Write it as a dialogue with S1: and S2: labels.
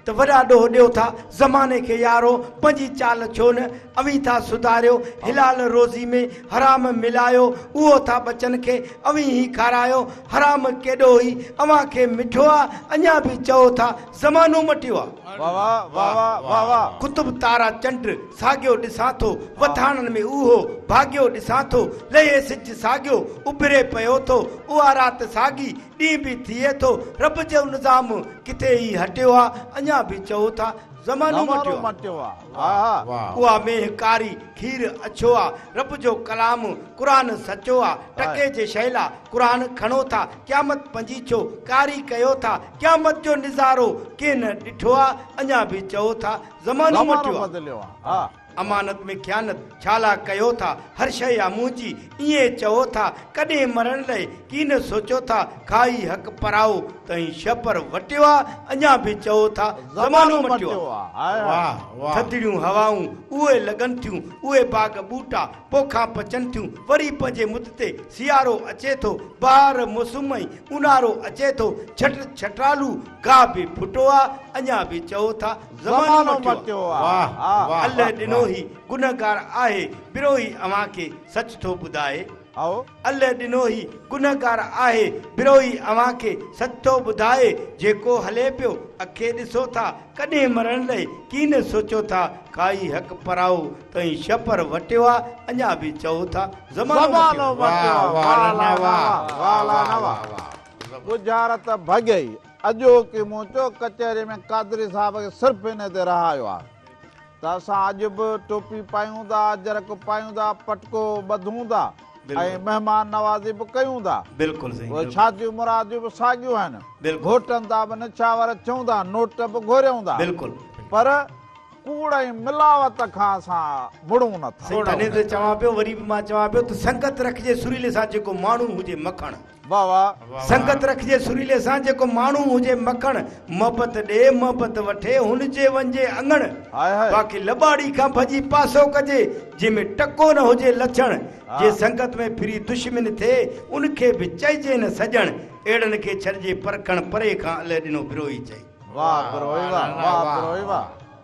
S1: तो वड़ा ॾोह ॾियो था ज़माने के यारो पंजी चाल छो न अवी था सुधारियो हिलाल रोज़ी में हराम मिलायो उहो था बचन के अवी ही खारायो हराम केॾो ही अवां खे मिठो आहे अञा बि चओ था ज़मानो मटियो आहे
S2: वाह वाह वाह वाह वाह
S1: कुतुब तारा चंड साॻियो ॾिसां थो वथाणनि में उहो भाॻियो ॾिसां थो लहे सिज साॻियो उभिरे पियो थो उहा राति साॻी ॾींहुं बि थिए थो रब जो निज़ाम किथे ई हटियो आहे अञा बि चओ था ज़मानो मटियो आहे उहा मेह कारी खीर अछो आहे रब जो कलाम क़ुरान सचो आहे टके जे शैला क़ुरान खणो था क़यामत पंजी छो कारी कयो था क़यामत जो निज़ारो के न ॾिठो आहे अञा बि चओ था ज़मानो मटियो आहे अमानत में ख़यानत छाला कयो था हर शइ आहे मुंहिंजी ईअं चओ था कॾहिं मरण लाइ की न सोचो था खाई हक़ पराओ तई छपर वटियो आहे अञा बि चओ था ज़मानो मटियो आहे थधिड़ियूं हवाऊं उहे लॻनि थियूं उहे बाग ॿूटा पोखा पचनि थियूं वरी पंहिंजे मुद ते सियारो अचे थो बहार मौसम ई ऊन्हारो अचे थो छट छटालू गाह बि फुटो आहे अञा बि चओ था ज़मानो मटियो आहे अल्लाह ॾिनो ही गुनहगार आहे बिरोही अवां खे सच थो ॿुधाए अल्लाह ॾिनो ही गुनहगार आहे बिरोही अवां खे सच थो ॿुधाए जेको हले पियो अखे ॾिसो था कॾहिं मरण लाइ की न सोचो था खाई हक़ पराओ तई छपर वटियो आहे अञा बि चओ था ज़मानो
S2: गुजारत भॻई अॼो की मुंहिंजो कचहरी में कादरी साहब खे सिर्फ़ु इन ते रहायो आहे त असां अॼु बि टोपी पायूं था अजरक पायूं था पटको ॿधूं था ऐं महिमान नवाज़ी बि कयूं था
S1: बिल्कुलु
S2: शादियूं मुरादियूं बि साॻियूं आहिनि घोटनि था बि निछावर चऊं था नोट बि घुरियूं था पर कूड़ ऐं मिलावट खां असां मुड़ूं नथा
S1: तॾहिं त चवां पियो वरी बि मां चवां पियो त संगत रखिजे सुरीले सां जेको माण्हू हुजे मखण
S2: वाह वाह
S1: संगत रखिजे सुरीले सां जेको माण्हू हुजे मखण मोहबत ॾे मोहबत वठे हुनजे वञे अंगण बाक़ी लॿाड़ी खां भॼी पासो कजे जंहिंमें टको न हुजे लछण जे संगत में फिरी दुश्मन थिए उनखे बि चइजे न सॼण अहिड़नि खे छॾिजे परखण परे खां अलाए ॾिनो बिरोही चई
S2: वाह बिरोही वाह वाह बिरोही वाह